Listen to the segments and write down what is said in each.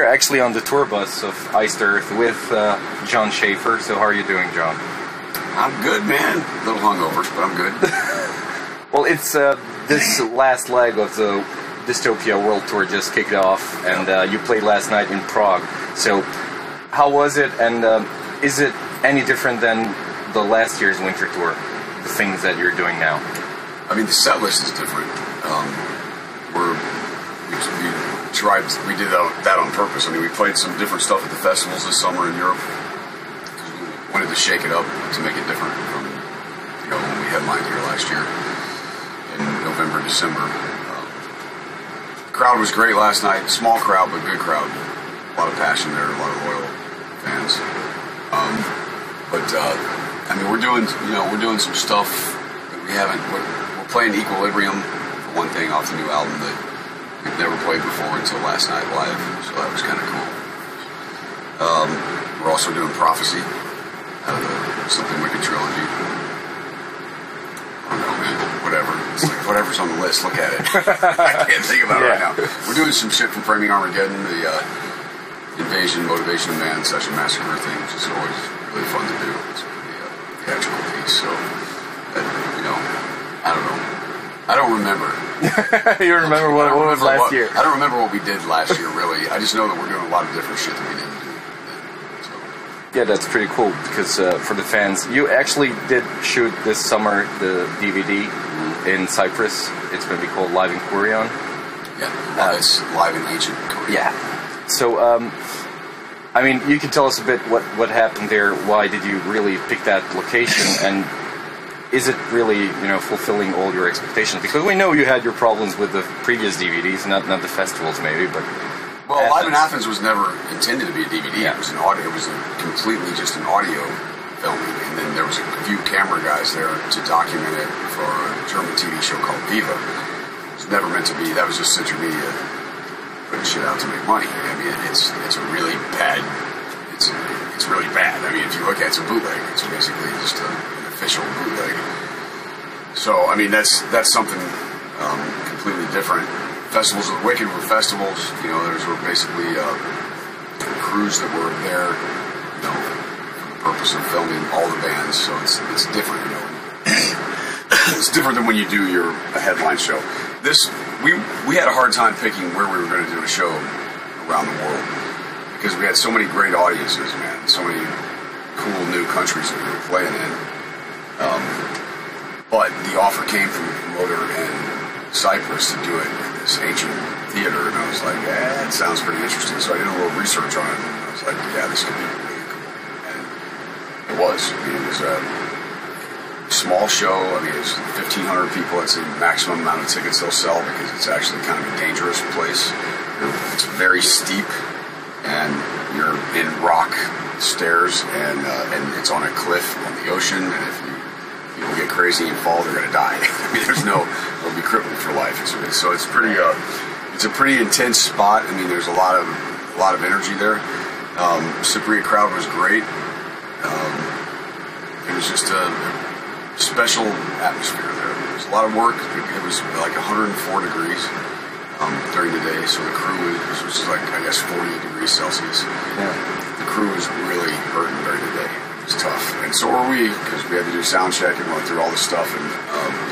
actually on the tour bus of Iced Earth with Jon Schaffer. So how are you doing, Jon? I'm good, man. A little hungover, but I'm good. Well, it's this last leg of the Dystopia World Tour just kicked off, and you played last night in Prague. So how was it, and is it any different than the last year's winter tour, the things that you're doing now? I mean, the set list is different. We did that on purpose. I mean, we played some different stuff at the festivals this summer in Europe. We wanted to shake it up to make it different from when we headlined here last year in November, December. The crowd was great last night. Small crowd, but good crowd. A lot of passion there, a lot of loyal fans. I mean, we're doing some stuff that we haven't. We're playing Equilibrium, for one thing, off the new album that we've never played before until last night live, so that was kind of cool. We're also doing Prophecy out of the Something Wicked trilogy. I don't know, man. Whatever. It's like whatever's on the list. Look at it. I can't think about it right now. We're doing some shit from Framing Armageddon, the Invasion, Motivation of Man, Session Massacre thing, which is always really fun to do. It's a theatrical piece, so I don't know. I don't remember. You remember what was last year? I don't remember what we did last year, really. I just know that we're doing a lot of different shit that we didn't do. So. Yeah, that's pretty cool, because for the fans, you actually did shoot this summer the DVD in Cyprus. It's going to be called Live in Kourion. Yeah, it's live in Ancient Kourion. Yeah. So, I mean, you can tell us a bit what happened there. Why did you really pick that location? And is it really, fulfilling all your expectations? Because we know you had your problems with the previous DVDs, not the festivals maybe, but... Well, Live in Athens was never intended to be a DVD. Yeah. It was an audio. It was completely just an audio filming, and then there was a few camera guys there to document it for a German TV show called Viva. It was never meant to be. That was just Central Media putting shit out to make money. I mean, it's a really bad. It's really bad. I mean, if you look at it, it's a bootleg. It's basically just an official bootleg. So, I mean, that's something completely different. Festivals of the Wicked were festivals. Those were basically crews that were there, for the purpose of filming all the bands. So it's different. It's different than when you do a headline show. We had a hard time picking where we were going to do a show around the world because we had so many great audiences, man. So many cool new countries that we were playing in. But the offer came from the promoter in Cyprus to do it in this ancient theater, and I was like, it sounds pretty interesting. So I did a little research on it, and I was like, yeah, this could be really cool. And it was. I mean, it was a small show. I mean, it's 1,500 people. That's the maximum amount of tickets they'll sell because it's actually kind of a dangerous place. It's very steep, and you're in rock stairs, and it's on a cliff on the ocean, and if people get crazy and fall, they're going to die. I mean, they'll be crippled for life. So it's pretty. It's a pretty intense spot. I mean, there's a lot of energy there. Cypriot crowd was great. It was just a special atmosphere there. There was a lot of work. It was like 104 degrees during the day, so the crew was like, I guess, 40 degrees Celsius. Yeah. The crew was really hurting during the day. It was tough, and so were we, because we had to do sound check and run through all this stuff, and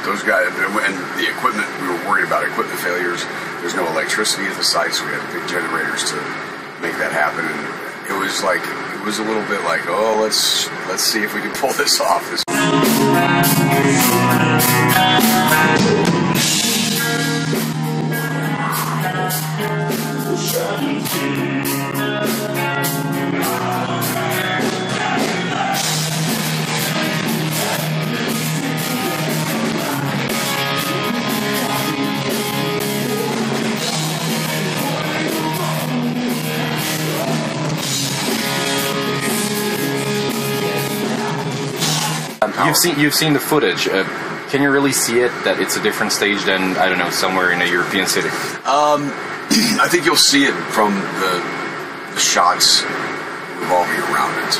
those guys, and the equipment, we were worried about equipment failures. There's no electricity at the site, so we had big generators to make that happen, and it was a little bit like, oh, let's see if we can pull this off. You've seen the footage. Can you really see it, that it's a different stage than, I don't know, somewhere in a European city? I think you'll see it from the shots revolving around it.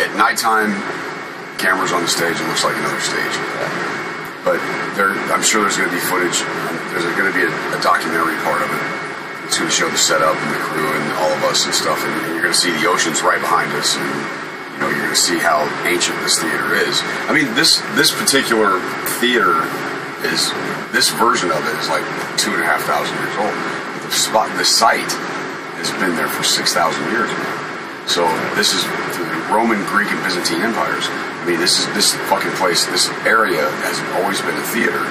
At nighttime, cameras on the stage, it looks like another stage. But I'm sure there's going to be footage. There's going to be a documentary part of it. It's going to show the setup and the crew and all of us and stuff. And you're going to see the oceans right behind us. And, you know, you're going to see how ancient this theater is. I mean, this particular theater is, this version of it is like 2,500 years old. The site has been there for 6,000 years now. So this is the Roman, Greek, and Byzantine empires. I mean, this fucking place, this area has always been a theater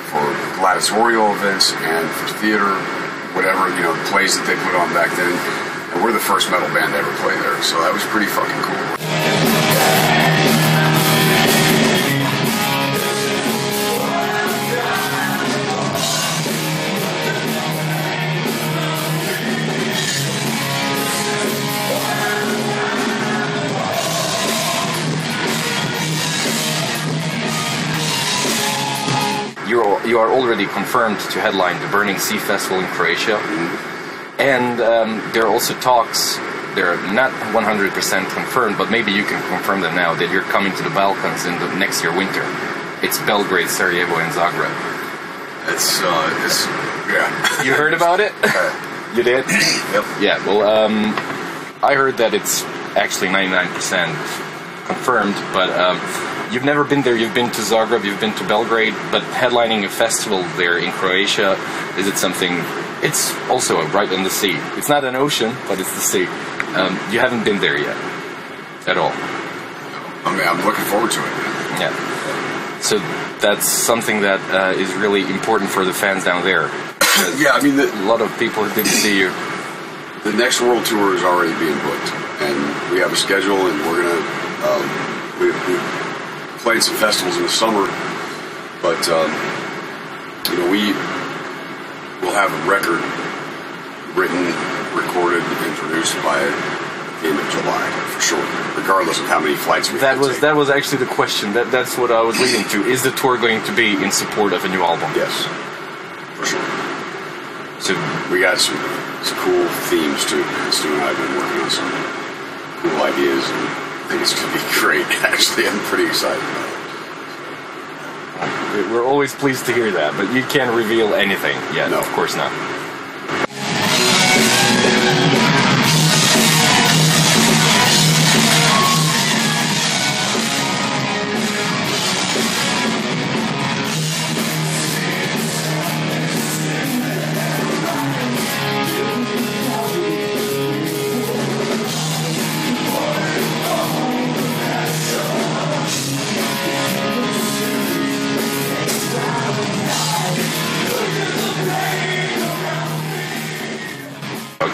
for gladiatorial events and for theater, whatever, you know, plays that they put on back then. And we're the first metal band to ever play there, so that was pretty fucking cool. You are already confirmed to headline the Burning Sea Festival in Croatia, and there are also talks. They're not 100% confirmed, but maybe you can confirm them now that you're coming to the Balkans in the next year winter. It's Belgrade, Sarajevo, and Zagreb. It's yeah. You heard about it? You did? Yep. Yeah. Well, I heard that it's actually 99% confirmed, but. You've never been there, you've been to Zagreb, you've been to Belgrade, but headlining a festival there in Croatia, is it something, it's also right on the sea. It's not an ocean, but it's the sea. You haven't been there yet, at all. I mean, I'm looking forward to it. Yeah. So that's something that is really important for the fans down there. Yeah, I mean, a lot of people didn't see you. The next world tour is already being booked, and we have a schedule, and we're going to, we played some festivals in the summer, but you know, we will have a record written, recorded, and produced by the end of July for sure, regardless of how many flights we have. That was actually the question. That's what I was leading to. Is the tour going to be in support of a new album? Yes, for sure. So we got some cool themes too. Stu and I have been working on some cool ideas. I think it's going to be great, actually. I'm pretty excited about it. We're always pleased to hear that, but you can't reveal anything yet. No. Of course not.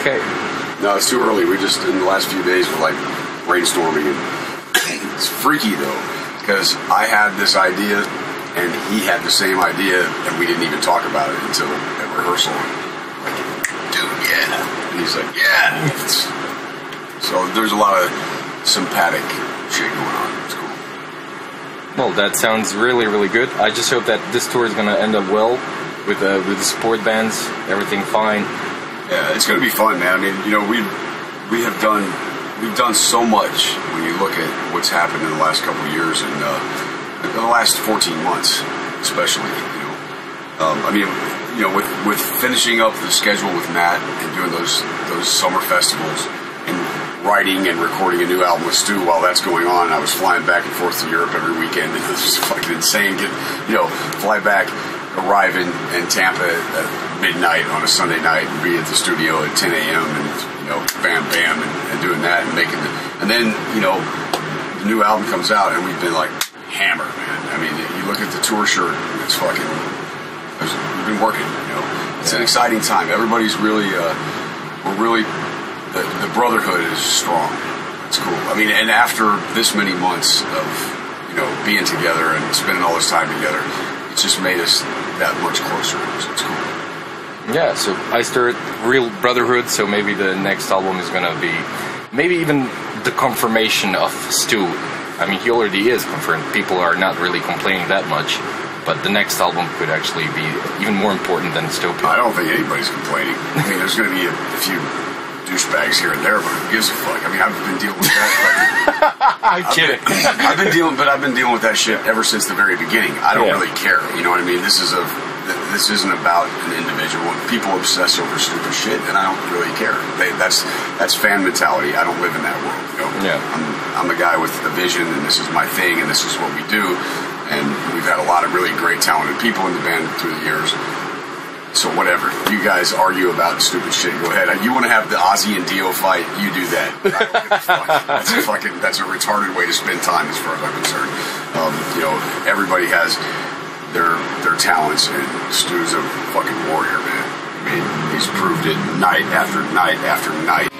Okay. No, it's too early. We just, in the last few days, we're like brainstorming. And it's freaky, though, because I had this idea, and he had the same idea, and we didn't even talk about it until at rehearsal. Like, dude, yeah. And he's like, yeah. So there's a lot of sympathetic shit going on. It's cool. Well, that sounds really, really good. I just hope that this tour is going to end up well with the support bands, everything fine. Yeah, it's going to be fun, man. I mean, you know, we've done so much when you look at what's happened in the last couple of years and in the last 14 months, especially. You know, I mean, you know, with finishing up the schedule with Matt and doing those summer festivals and writing and recording a new album with Stu while that's going on. I was flying back and forth to Europe every weekend, and it was fucking insane. Fly back, arrive in Tampa at midnight on a Sunday night and be at the studio at 10 a.m. and, you know, bam, bam, and doing that and making it. And then, you know, the new album comes out and we've been like hammered, man. I mean, you look at the tour shirt, it's fucking, we've been working, you know. It's an exciting time. Everybody's really, the brotherhood is strong. It's cool. I mean, and after this many months of, you know, being together and spending all this time together, it's just made us that much closer. So it's cool. Yeah, so I started real brotherhood, so maybe the next album is gonna be maybe even the confirmation of Stu. I mean, he already is confirmed. People are not really complaining that much, but the next album could actually be even more important than Dystopia. I don't think anybody's complaining. I mean, there's gonna be a few douchebags here and there, but who gives a fuck? I mean, I've been dealing with that. I'm kidding. I've been dealing with that shit ever since the very beginning. I don't really care. You know what I mean? This is a this isn't about an individual. People obsess over stupid shit, and I don't really care. That's fan mentality. I don't live in that world. You know? Yeah. I'm a guy with a vision, and this is my thing, and this is what we do. And we've had a lot of really great, talented people in the band through the years. So whatever. You guys argue about stupid shit, go ahead. You want to have the Ozzy and Dio fight, you do that. That's a retarded way to spend time as far as I'm concerned. You know, everybody has their talents, and Stu's a fucking warrior, man. I mean, he's proved it night after night after night.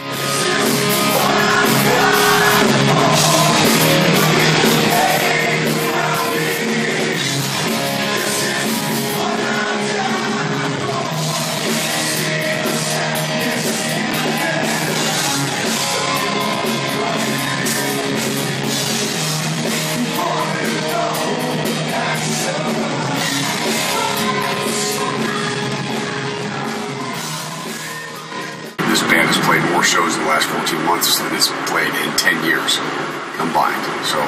Shows in the last 14 months than it's played in 10 years combined. So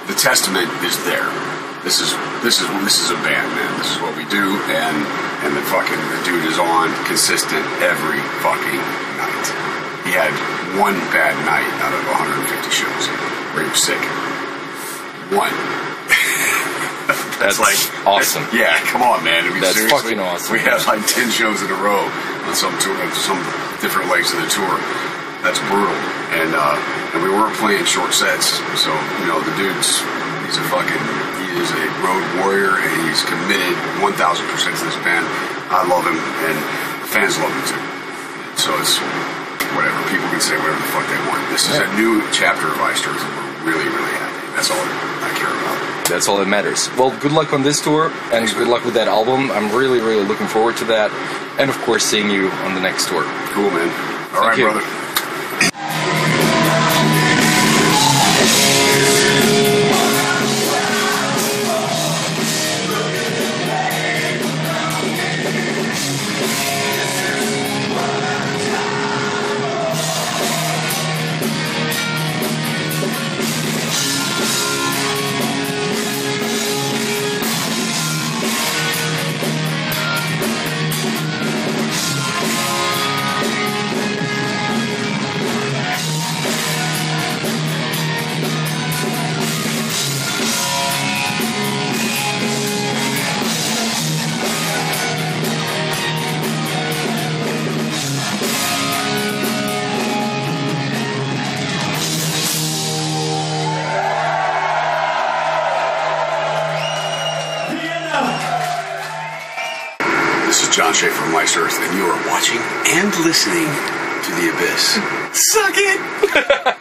the testament is there. This is a band, man. This is what we do, and the dude is on consistent every fucking night. He had one bad night out of 150 shows where he was sick. One. That's like awesome. Yeah, come on, man. That's fucking awesome. We had like 10 shows in a row on some different legs of the tour. That's brutal. And we weren't playing short sets. So, you know, the dude's, he is a road warrior, and he's committed 1,000% to this band. I love him, and the fans love him too. So it's whatever. People can say whatever the fuck they want. This is a new chapter of Iced Earth, and we're really, really happy. That's all I care about. That's all that matters. Well, good luck on this tour, and good luck with that album. I'm really, really looking forward to that. And, of course, seeing you on the next tour. Cool, man. All right, brother. Jon Schaffer from Iced Earth, and you are watching and listening to The Abyss. Suck it!